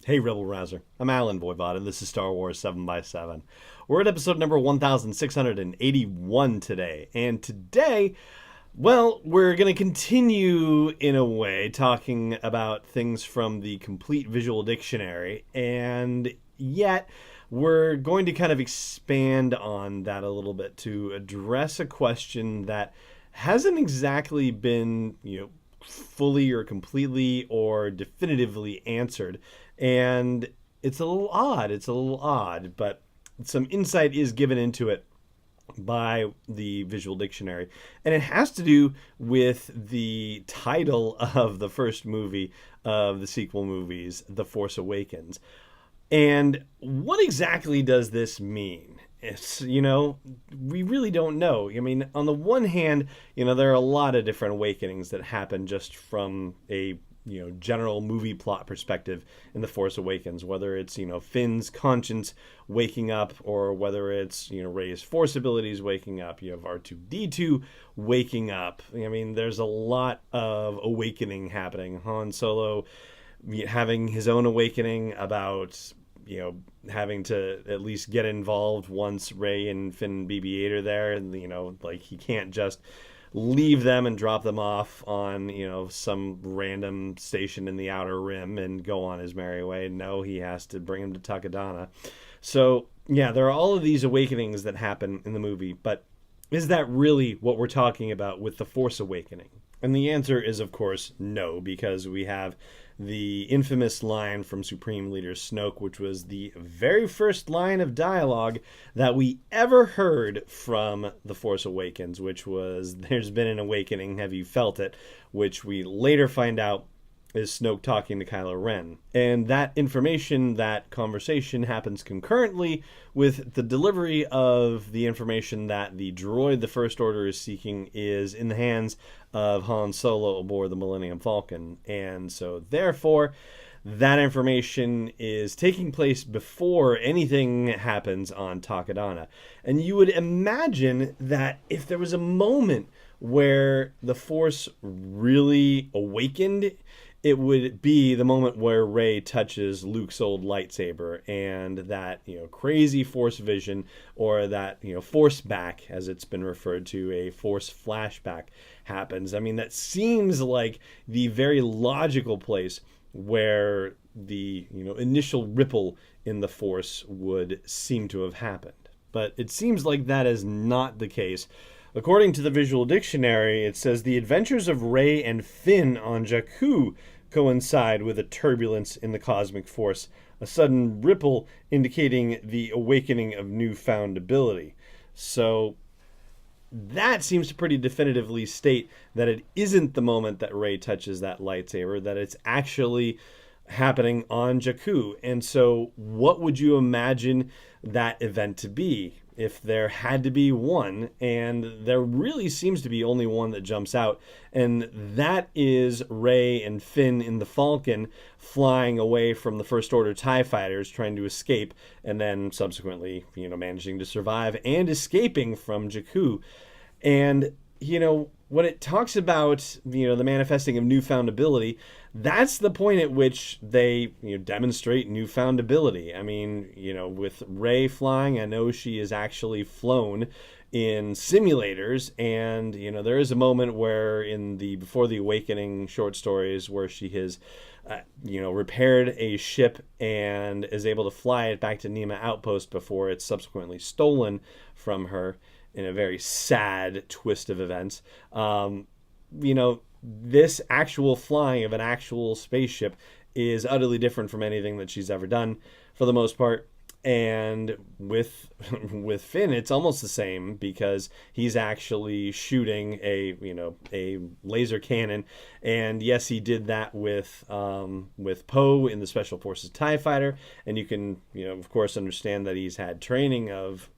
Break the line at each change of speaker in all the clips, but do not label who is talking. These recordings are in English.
Hey, Rebel Rouser. I'm Alan Voivod, and this is Star Wars 7 by 7. We're at episode number 1681 today, and today, well, we're going to continue, in a way, talking about things from the complete visual dictionary, and yet we're going to kind of expand on that a little bit to address a question that hasn't exactly been, fully or completely or definitively answered. And it's a little odd. It's a little odd, but some insight is given into it by the visual dictionary. And it has to do with the title of the first movie of the sequel movies, The Force Awakens. And what exactly does this mean? It's, we really don't know. I mean, on the one hand, there are a lot of different awakenings that happen just from a general movie plot perspective in The Force Awakens, whether it's, Finn's conscience waking up or whether it's, Rey's Force abilities waking up. You have R2-D2 waking up. I mean, there's a lot of awakening happening. Han Solo having his own awakening about, having to at least get involved once Rey and Finn and BB-8 are there. And, he can't just leave them and drop them off on, some random station in the Outer Rim and go on his merry way. No, he has to bring him to Takodana. So, yeah, there are all of these awakenings that happen in the movie, but is that really what we're talking about with The Force Awakening? And the answer is, of course, no, because we have the infamous line from Supreme Leader Snoke, which was the very first line of dialogue that we ever heard from The Force Awakens, which was, "There's been an awakening, have you felt it?" Which we later find out is Snoke talking to Kylo Ren. And that information, that conversation happens concurrently with the delivery of the information that the droid the First Order is seeking is in the hands of Han Solo aboard the Millennium Falcon. And so therefore, that information is taking place before anything happens on Takodana. And you would imagine that if there was a moment where the Force really awakened, it would be the moment where Rey touches Luke's old lightsaber and that, crazy Force vision, or that, Force back, as it's been referred to, a Force flashback happens. I mean, that seems like the very logical place where the, initial ripple in the Force would seem to have happened. But it seems like that is not the case. According to the Visual Dictionary, it says the adventures of Rey and Finn on Jakku coincide with a turbulence in the cosmic force, a sudden ripple indicating the awakening of newfound ability. So that seems to pretty definitively state that it isn't the moment that Rey touches that lightsaber, that it's actually happening on Jakku. And so what would you imagine that event to be? If there had to be one, and there really seems to be only one that jumps out, and that is Rey and Finn in the Falcon flying away from the First Order TIE fighters, trying to escape, and then subsequently, managing to survive and escaping from Jakku. And, when it talks about, the manifesting of newfound ability, that's the point at which they, demonstrate newfound ability. I mean, with Rey flying, I know she is actually flown in simulators, and, there is a moment where in the Before the Awakening short stories where she has, repaired a ship and is able to fly it back to Nema Outpost before it's subsequently stolen from her in a very sad twist of events. This actual flying of an actual spaceship is utterly different from anything that she's ever done for the most part. And with Finn, it's almost the same because he's actually shooting a laser cannon. And yes, he did that with Poe in the Special Forces TIE Fighter. And you can, of course, understand that he's had training of,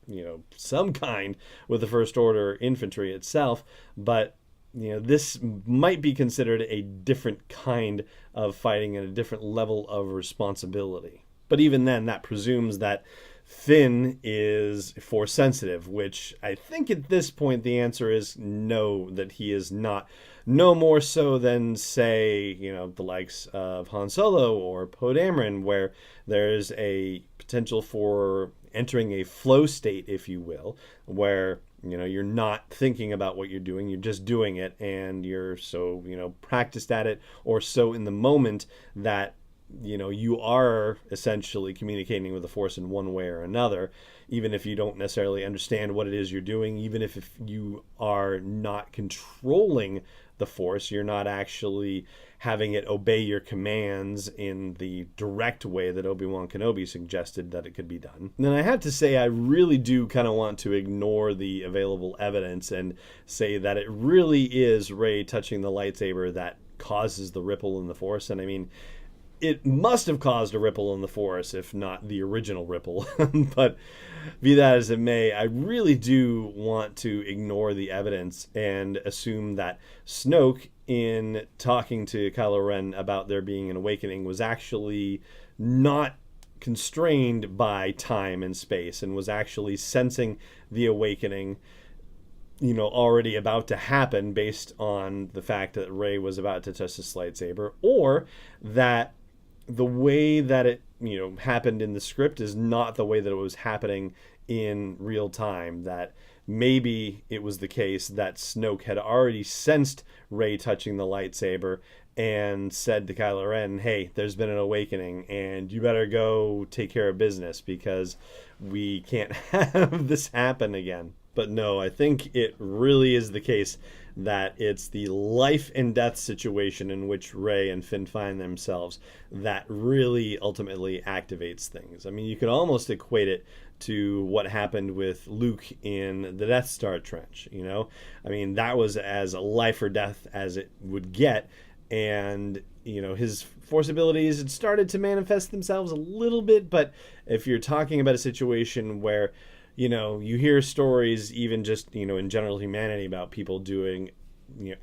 some kind with the First Order infantry itself. But this might be considered a different kind of fighting and a different level of responsibility. But even then, that presumes that Finn is Force sensitive, which I think at this point the answer is no, that he is not. No more so than, say, the likes of Han Solo or Poe Dameron, where there's a potential for entering a flow state, if you will, where you're not thinking about what you're doing, you're just doing it, and you're so practiced at it or so in the moment that you are essentially communicating with the Force in one way or another, even if you don't necessarily understand what it is you're doing, even if you are not controlling the Force, you're not actually having it obey your commands in the direct way that Obi-Wan Kenobi suggested that it could be done. And then I have to say, I really do kind of want to ignore the available evidence and say that it really is Rey touching the lightsaber that causes the ripple in the Force. And I mean, it must have caused a ripple in the Force, if not the original ripple. But be that as it may, I really do want to ignore the evidence and assume that Snoke, in talking to Kylo Ren about there being an awakening, was actually not constrained by time and space and was actually sensing the awakening already about to happen based on the fact that Rey was about to touch this lightsaber, or that the way that it happened in the script is not the way that it was happening in real time, that maybe it was the case that Snoke had already sensed Rey touching the lightsaber and said to Kylo Ren, hey, there's been an awakening and you better go take care of business because we can't have this happen again. But no, I think it really is the case that it's the life and death situation in which Rey and Finn find themselves that really ultimately activates things. I mean, you could almost equate it to what happened with Luke in the Death Star trench, I mean, that was as a life or death as it would get. And, his Force abilities had started to manifest themselves a little bit. But if you're talking about a situation where you hear stories, even just, in general humanity, about people doing,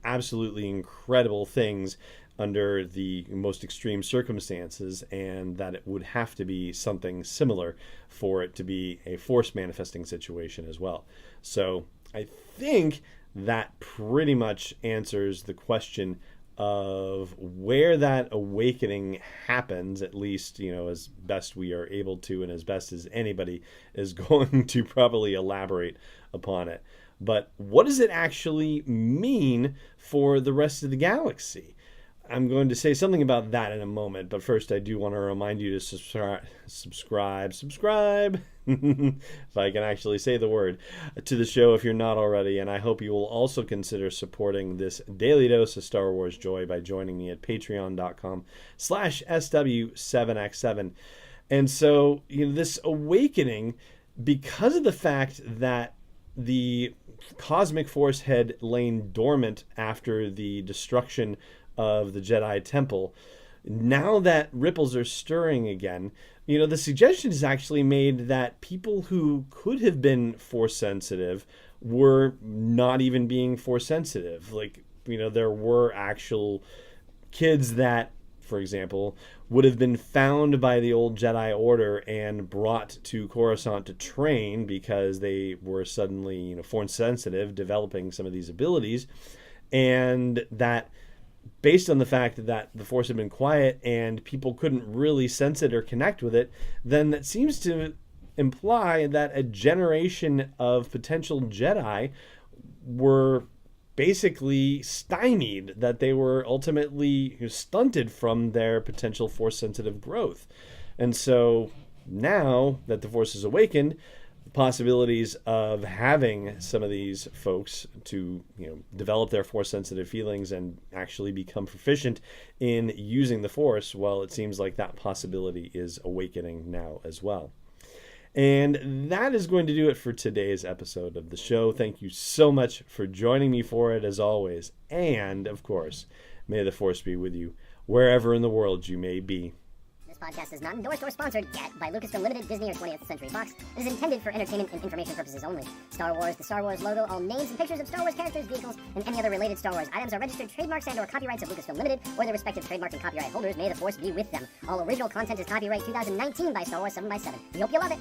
absolutely incredible things under the most extreme circumstances, and that it would have to be something similar for it to be a Force manifesting situation as well. So I think that pretty much answers the question of where that awakening happens, at least, as best we are able to and as best as anybody is going to probably elaborate upon it. But what does it actually mean for the rest of the galaxy? I'm going to say something about that in a moment, but first I do want to remind you to subscribe, if I can actually say the word, to the show if you're not already, and I hope you will also consider supporting this daily dose of Star Wars joy by joining me at patreon.com/SW7x7. And so, this awakening, because of the fact that the cosmic force had lain dormant after the destruction of the Jedi Temple, now that ripples are stirring again, the suggestion is actually made that people who could have been Force sensitive were not even being Force sensitive. Like, there were actual kids that, for example, would have been found by the old Jedi Order and brought to Coruscant to train because they were suddenly, Force sensitive, developing some of these abilities, and that based on the fact that the Force had been quiet and people couldn't really sense it or connect with it, then that seems to imply that a generation of potential Jedi were basically stymied, that they were ultimately stunted from their potential Force-sensitive growth. And so now that the Force is awakened, the possibilities of having some of these folks to develop their Force-sensitive feelings and actually become proficient in using the Force, well, it seems like that possibility is awakening now as well. And that is going to do it for today's episode of the show. Thank you so much for joining me for it, as always. And, of course, may the Force be with you wherever in the world you may be.
This podcast is not endorsed or sponsored yet by Lucasfilm Limited, Disney, or 20th Century Fox. It is intended for entertainment and information purposes only. Star Wars, the Star Wars logo, all names and pictures of Star Wars characters, vehicles, and any other related Star Wars items are registered trademarks and/or copyrights of Lucasfilm Limited or their respective trademark and copyright holders. May the Force be with them. All original content is copyright 2019 by Star Wars 7x7. We hope you love it.